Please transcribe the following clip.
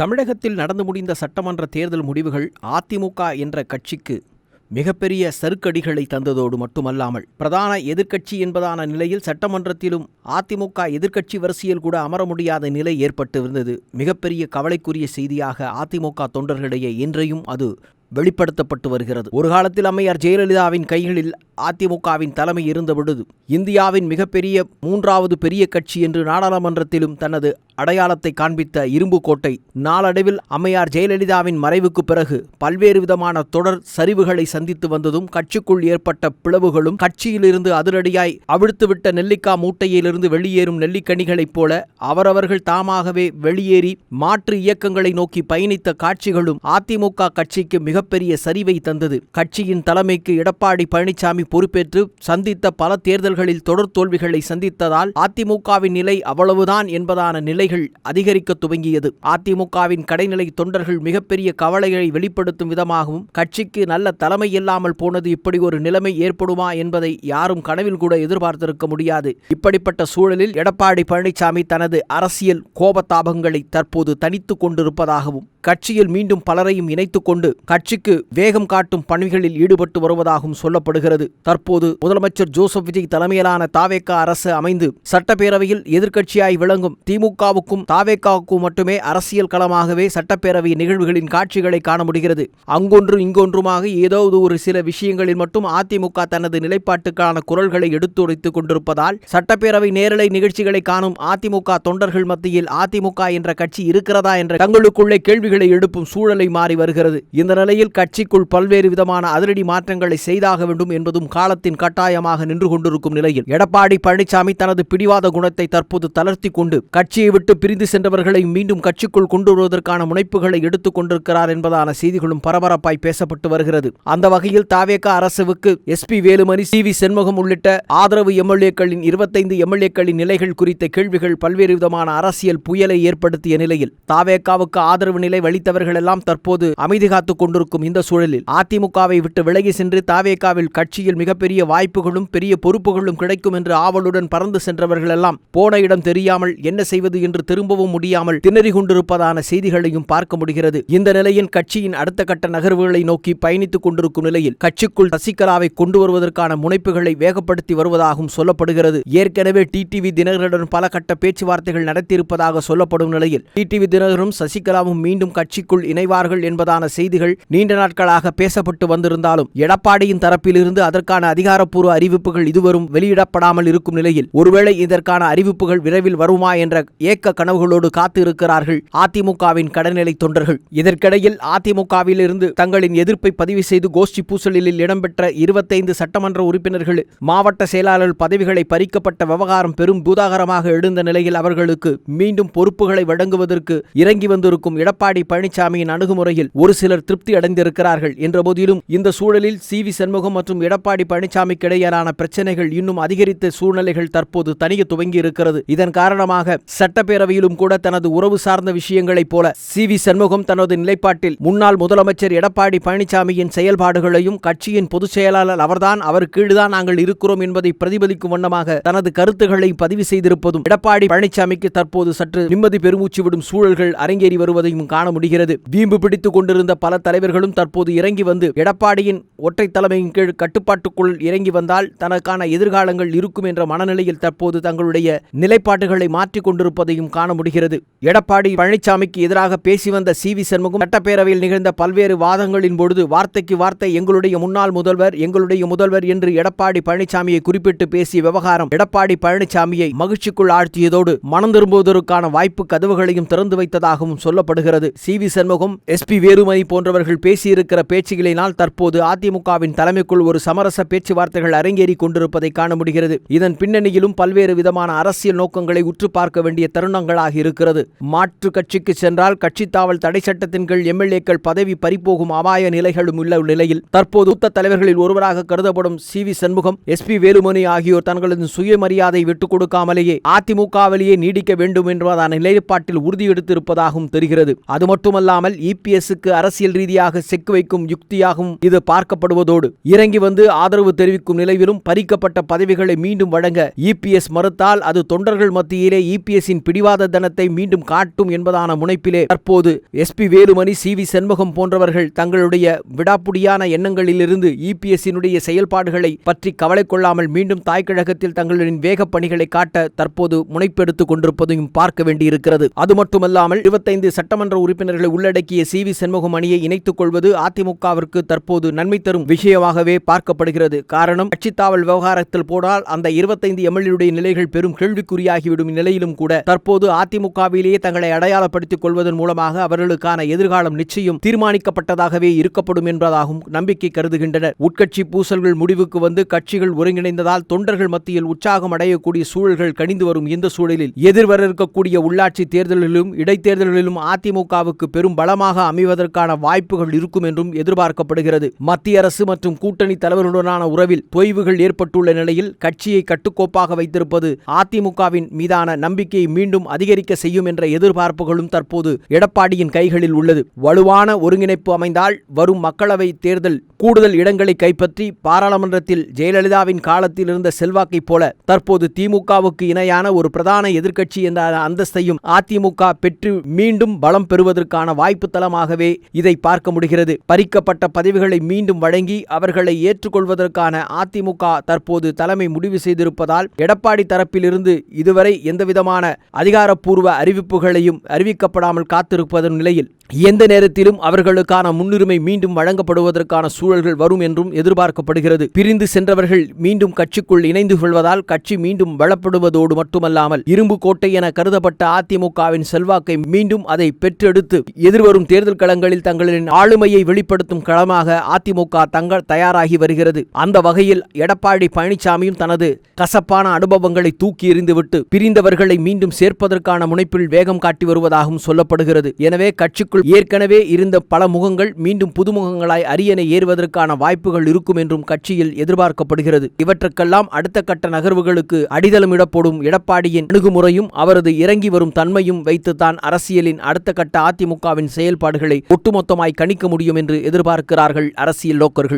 தமிழகத்தில் நடந்து முடிந்த சட்டமன்ற தேர்தல் முடிவுகள் அதிமுக என்ற கட்சிக்கு மிகப்பெரிய சறுக்கடிகளை தந்ததோடு மட்டுமல்லாமல் பிரதான எதிர்க்கட்சி என்பதான நிலையில் சட்டமன்றத்திலும் அதிமுக எதிர்க்கட்சி வரிசையில் கூட அமர முடியாத நிலை ஏற்பட்டிருந்தது. மிகப்பெரிய கவலைக்குரிய செய்தியாக அதிமுக தொண்டர்களிடையே இன்றையும் அது வெளிப்படுத்தப்பட்டு வருகிறது. ஒரு காலத்தில் அம்மையார் ஜெயலலிதாவின் கைகளில் அதிமுகவின் தலைமை இருந்தபொழுது இந்தியாவின் மிகப்பெரிய மூன்றாவது பெரிய கட்சி என்று நாடாளுமன்றத்திலும் தனது அடையாளத்தை காண்பித்த இரும்பு கோட்டை நாளடைவில் அம்மையார் ஜெயலலிதாவின் மறைவுக்கு பிறகு பல்வேறு விதமான தொடர் சரிவுகளை சந்தித்து வந்ததும் கட்சிக்குள் ஏற்பட்ட பிளவுகளும் கட்சியிலிருந்து அதிரடியாய் அவிழ்த்துவிட்ட நெல்லிக்காய் மூட்டையிலிருந்து வெளியேறும் நெல்லிக்கனிகளைப் போல அவரவர்கள் தாமாகவே வெளியேறி மாற்று இயக்கங்களை நோக்கி பயணித்த காட்சிகளும் அதிமுக கட்சிக்கு மிகப்பெரிய சரிவை தந்தது. கட்சியின் தலைமைக்கு எடப்பாடி பழனிசாமி பொறுப்பேற்று சந்தித்த பல தேர்தல்களில் தொடர் தோல்விகளை சந்தித்ததால் அதிமுகவின் நிலை அவ்வளவுதான் என்பதான நிலைகள் அதிகரிக்க துவங்கியது. அதிமுகவின் கடைநிலை தொண்டர்கள் மிகப்பெரிய கவலைகளை வெளிப்படுத்தும் விதமாகவும் கட்சிக்கு நல்ல தலைமை இல்லாமல் போனது இப்படி ஒரு நிலைமை ஏற்படுமா என்பதை யாரும் கனவில் கூட எதிர்பார்த்திருக்க முடியாது. இப்படிப்பட்ட சூழலில் எடப்பாடி பழனிசாமி தனது அரசியல் கோபதாபங்களை தற்போது தனித்துக் கொண்டிருப்பதாகவும் கட்சியில் மீண்டும் பலரையும் இணைத்துக் கொண்டு கட்சிக்கு வேகம் காட்டும் பணிகளில் ஈடுபட்டு வருவதாகவும் சொல்லப்படுகிறது. தற்போது முதலமைச்சர் ஜோசப் விஜய் தலைமையிலான தாவேகா அரசு அமைந்து சட்டப்பேரவையில் எதிர்க்கட்சியாய் விளங்கும் திமுகவுக்கும் தாவேகாவுக்கும் மட்டுமே அரசியல் களமாகவே சட்டப்பேரவை நிகழ்வுகளின் காட்சிகளை காண முடிகிறது. அங்கொன்று இங்கொன்றுமாக ஏதோ ஒரு சில விஷயங்களில் மட்டும் அதிமுக தனது நிலைப்பாட்டுக்கான குரல்களை எடுத்துரைத்துக் கொண்டிருப்பதால் சட்டப்பேரவை நேரலை நிகழ்ச்சிகளை காணும் அதிமுக தொண்டர்கள் மத்தியில் அதிமுக என்ற கட்சி இருக்கிறதா என்ற தங்களுக்குள்ளே கேள்விகளை எழுப்பும் சூழலை மாறி வருகிறது. இந்த நிலையில் கட்சிக்குள் பல்வேறு விதமான அதிரடி மாற்றங்களை செய்தாக வேண்டும் என்பதும் காலத்தின் கட்டாயமாக நின்று கொண்டிருக்கும் நிலையில் எடப்பாடி பழனிசாமி தனது பிடிவாத குணத்தை தற்போது தளர்த்தி கொண்டு கட்சியை விட்டு பிரிந்து சென்றவர்களை மீண்டும் கட்சிக்குள் கொண்டு வருவதற்கான முனைப்புகளை எடுத்துக் கொண்டிருக்கிறார் என்பதான செய்திகளும் பரபரப்பாய் பேசப்பட்டு வருகிறது. அந்த வகையில் தாவேகா அரசுக்கு எஸ்பி வேலுமணி, சி.வி. சண்முகம் உள்ளிட்ட ஆதரவு எம்எல்ஏக்களின் 25 எம்எல்ஏக்களின் நிலைகள் குறித்த கேள்விகள் பல்வேறு விதமான அரசியல் புயலை ஏற்படுத்திய நிலையில் தாவேகாவுக்கு ஆதரவு நிலை வலித்தவர்கள் எல்லாம் தற்போது அமைதி காத்துக் கொண்டிருக்கும் இந்த சூழலில் அதிமுகவை விட்டு விலகி சென்று தாவேகாவில் கட்சியில் மிகப்பெரிய வாய்ப்புகளும் பெரிய பொறுப்புகளும் கிடைக்கும் என்று ஆவலுடன் பறந்து சென்றவர்கள் எல்லாம் போன இடம் தெரியாமல் என்ன செய்வது என்று திரும்பவும் முடியாமல் திணறி கொண்டிருப்பதான செய்திகளையும் பார்க்க முடிகிறது. இந்த நிலையில் கட்சியின் அடுத்த கட்ட நகர்வுகளை நோக்கி பயணித்துக் கொண்டிருக்கும் நிலையில் கட்சிக்குள் சசிகலாவை கொண்டு வருவதற்கான முனைப்புகளை வேகப்படுத்தி வருவதாகவும் சொல்லப்படுகிறது. ஏற்கனவே டிடிவி தினகரனுடன் பல கட்ட பேச்சுவார்த்தைகள் நடத்தியிருப்பதாக சொல்லப்படும் நிலையில் டிடிவி தினகரனும் சசிகலாவும் மீண்டும் கட்சிக்குள் இணைவார்கள் என்பதான செய்திகள் நீண்ட நாட்களாக பேசப்பட்டு வந்திருந்தாலும் எடப்பாடியின் தரப்பிலிருந்து அதற்கான அதிகாரப்பூர்வ அறிவிப்புகள் இதுவரும் வெளியிடப்படாமல் இருக்கும் நிலையில் ஒருவேளை இதற்கான அறிவிப்புகள் விரைவில் வருமா என்ற ஏக்க கனவுகளோடு காத்து இருக்கிறார்கள் அதிமுகவின் கடைநிலை தொண்டர்கள். இதற்கிடையில் அதிமுகவில் இருந்து தங்களின் எதிர்ப்பை பதிவு செய்து கோஷ்டி பூசலில் இடம்பெற்ற 25 சட்டமன்ற உறுப்பினர்கள் மாவட்ட செயலாளர் பதவிகளை பறிக்கப்பட்ட விவகாரம் பெரும் பூதாகரமாக எழுந்த நிலையில் அவர்களுக்கு மீண்டும் பொறுப்புகளை வழங்குவதற்கு இறங்கி வந்திருக்கும் எடப்பாடி பழனிசாமியின் அணுகுமுறையில் ஒரு சிலர் திருப்தி அடைந்திருக்கிறார்கள் என்ற போதிலும் இந்த சூழலில் சி.வி. சண்முகம் மற்றும் எடப்பாடி பழனிசாமிக்கு இடையேயான பிரச்சனைகள் இன்னும் அதிகரித்த சூழ்நிலைகள் தற்போது தணிய துவங்கி இருக்கிறது. இதன் காரணமாக சட்டப்பேரவையிலும் கூட தனது உறவு சார்ந்த விஷயங்களைப் போல சி.வி. சண்முகம் தனது நிலைப்பாட்டில் முன்னாள் முதலமைச்சர் எடப்பாடி பழனிசாமியின் செயல்பாடுகளையும் கட்சியின் பொதுச் செயலாளர் அவர்தான், அவர் கீழ்தான் நாங்கள் இருக்கிறோம் என்பதை பிரதிபலிக்கும் வண்ணமாக தனது கருத்துக்களை பதிவு செய்திருப்பதும் எடப்பாடி பழனிசாமிக்கு தற்போது சற்று நிம்மதி பெருமூச்சு விடும் சூழல்கள் அரங்கேறி வருவதையும் காண முடிகிறது. வீம்பு பிடித்துக் கொண்டிருந்த பல தலைவர்களும் தற்போது இறங்கி வந்து எடப்பாடியின் ஒற்றை தலைமையின் கீழ் கட்டுப்பாட்டுக்குள் இறங்கி வந்தால் தனக்கான எதிர்காலங்கள் இருக்கும் என்ற மனநிலையில் தற்போது தங்களுடைய நிலைப்பாட்டுகளை மாற்றிக் கொண்டிருப்பதையும் காண முடிகிறது. எடப்பாடி பழனிசாமிக்கு எதிராக பேசி வந்த சி.வி. சண்முகம் சட்டப்பேரவையில் நிகழ்ந்த பல்வேறு வாதங்களின் பொழுது வார்த்தைக்கு வார்த்தை எங்களுடைய முன்னாள் முதல்வர் என்று எடப்பாடி பழனிசாமியை குறிப்பிட்டு பேசிய விவகாரம் எடப்பாடி பழனிசாமியை மகிழ்ச்சிக்குள் ஆழ்த்தியதோடு மனம் திரும்புவதற்கான வாய்ப்பு கதவுகளையும் திறந்து வைத்ததாகவும் சொல்லப்படுகிறது. சி.வி. சண்முகம், எஸ்பி வேலுமணி போன்றவர்கள் பேசியிருக்கிற பேச்சுகளினால் தற்போது அதிமுகவின் தலைமைக்குள் ஒரு சமரச பேச்சுவார்த்தைகள் அரங்கேறி கொண்டிருப்பதை காண முடிகிறது. இதன் பின்னணியிலும் பல்வேறு விதமான அரசியல் நோக்கங்களை உற்று பார்க்க வேண்டிய தருணங்களாக இருக்கிறது. மாற்று கட்சிக்கு சென்றால் கட்சி தாவல் தடை சட்டத்தின் கீழ் எம்எல்ஏக்கள் பதவி பறிப்போகும் அபாய நிலைகளும் உள்ள நிலையில் தற்போது மூத்த தலைவர்களில் ஒருவராக கருதப்படும் சி.வி. சண்முகம், எஸ்பி வேலுமணி ஆகியோர் தங்களது சுயமரியாதை விட்டுக் கொடுக்காமலேயே அதிமுகவிலேயே நீடிக்க வேண்டும் என்பதான நிலைப்பாட்டில் உறுதி எடுத்திருப்பதாகவும் தெரிகிறது. அது மட்டுமல்லாமல் இபிஎஸ்க்கு அரசியல் ரீதியாக நேரடியாக செக் வைக்கும் யுக்தியாகவும் இது பார்க்கப்படுவதோடு இறங்கி வந்து ஆதரவு தெரிவிக்கும் நிலையிலும் பறிக்கப்பட்ட பதவிகளை மீண்டும் வழங்க இபிஎஸ் மறுத்தால் அது தொண்டர்கள் மத்தியிலே இபிஎஸ்ஸின் பிடிவாத தனத்தை மீண்டும் காட்டும் என்பதான முனைப்பிலே தற்போது எஸ்பி வேலுமணி, சி.வி. சண்முகம் போன்றவர்கள் தங்களுடைய விடாப்புடியான எண்ணங்களிலிருந்து இபிஎஸ்ஸினுடைய செயல்பாடுகளை பற்றி கவலை கொள்ளாமல் மீண்டும் தாய்க்கழகத்தில் தங்களின் வேகப் பணிகளை காட்ட தற்போது முனைப்பெடுத்துக் கொண்டிருப்பதையும் பார்க்க வேண்டியிருக்கிறது. அது மட்டுமல்லாமல் 25 சட்டமன்ற உறுப்பினர்களை உள்ளடக்கிய சி.வி. சண்முகம் அணியை இணைத்துக் கொள்வது அதிமுகவிற்கு தற்போது நன்மை தரும் விஷயமாகவே பார்க்கப்படுகிறது. காரணம், கட்சித்தாவல் விவகாரத்தில் போனால் அந்த 25 எம்எல்ஏ நிலைகள் பெரும் கேள்விக்குறியாகிவிடும் நிலையிலும் கூட தற்போது அதிமுகவிலேயே தங்களை அடையாளப்படுத்திக் கொள்வதன் மூலமாக அவர்களுக்கான எதிர்காலம் நிச்சயம் தீர்மானிக்கப்பட்டதாகவே இருக்கப்படும் என்பதாகவும் நம்பிக்கை கருதுகின்றனர். உட்கட்சி பூசல்கள் முடிவுக்கு வந்து கட்சிகள் ஒருங்கிணைந்ததால் தொண்டர்கள் மத்தியில் உற்சாகம் அடையக்கூடிய சூழல்கள் கணிந்து வரும் இந்த சூழலில் எதிர்வர இருக்கக்கூடிய உள்ளாட்சி தேர்தலிலும் இடைத்தேர்தலிலும் அதிமுகவுக்கு பெரும் பலமாக அமைவதற்கான வாய்ப்புகள் இருக்கும் என்றும் எதிர்பார்க்கப்படுகிறது. மத்திய அரசு மற்றும் கூட்டணி தலைவர்களுடனான உறவில் தொய்வுகள் ஏற்பட்டுள்ள நிலையில் கட்சியை கட்டுக்கோப்பாக வைத்திருப்பது அதிமுகவின் மீதான நம்பிக்கையை மீண்டும் அதிகரிக்க செய்யும் என்ற எதிர்பார்ப்புகளும் தற்போது எடப்பாடியின் கைகளில் உள்ளது. வலுவான ஒருங்கிணைப்பு அமைந்தால் வரும் மக்களவை தேர்தல் கூடுதல் இடங்களை கைப்பற்றி பாராளுமன்றத்தில் ஜெயலலிதாவின் காலத்தில் இருந்த செல்வாக்கை போல தற்போது திமுகவுக்கு இணையான ஒரு பிரதான எதிர்க்கட்சி என்ற அந்தஸ்தையும் அதிமுக பெற்று மீண்டும் பலம் பெறுவதற்கான வாய்ப்பு தளமாகவே இதை பார்க்க முடிகிறது. பறிக்கப்பட்ட பதவிகளை மீண்டும் வழங்கி அவர்களை ஏற்றுக்கொள்வதற்கான அதிமுக தற்போது தலைமை முடிவு செய்திருப்பதால் எடப்பாடி தரப்பிலிருந்து இதுவரை எந்தவிதமான அதிகாரப்பூர்வ அறிவிப்புகளையும் அறிவிக்கப்படாமல் காத்திருப்பதன் நிலையில் எந்த நேரத்திலும் அவர்களுக்கான முன்னுரிமை மீண்டும் வழங்கப்படுவதற்கான சூழல்கள் வரும் என்றும் எதிர்பார்க்கப்படுகிறது. பிரிந்து சென்றவர்கள் மீண்டும் கட்சிக்குள் இணைந்து கொள்வதால் கட்சி மீண்டும் பலப்படுவதோடு மட்டுமல்லாமல் இரும்பு கோட்டை என கருதப்பட்ட அதிமுகவின் செல்வாக்கை மீண்டும் அதை பெற்றெடுத்து எதிர்வரும் தேர்தல் களங்களில் தங்களின் ஆளுமையை வெளிப்படுத்தும் களமாக அதிமுக தயாராகி வருகிறது. அந்த வகையில் எடப்பாடி பழனிசாமியும் தனது கசப்பான அனுபவங்களை தூக்கி எறிந்துவிட்டு பிரிந்தவர்களை மீண்டும் சேர்ப்பதற்கான முனைப்பில் வேகம் காட்டி வருவதாகவும் சொல்லப்படுகிறது. எனவே கட்சிக்குள் ஏற்கனவே இருந்த பல முகங்கள் மீண்டும் புதுமுகங்களாய் அரியணை ஏறுவதற்கான வாய்ப்புகள் இருக்கும் என்றும் கட்சியில் எதிர்பார்க்கப்படுகிறது. இவற்றுக்கெல்லாம் அடுத்த கட்ட நகர்வுகளுக்கு அடித்தளமிடப்படும் எடப்பாடியின் அணுகுமுறையும் அவரது இறங்கி வரும் தன்மையும் வைத்துத்தான் அரசியலின் அடுத்த கட்ட அதிமுகவின் செயல்பாடுகளை ஒட்டுமொத்தமாய் கணிக்க முடியும் என்று எதிர்பார்க்கிறார்கள் அரசியல் நோக்கர்கள்.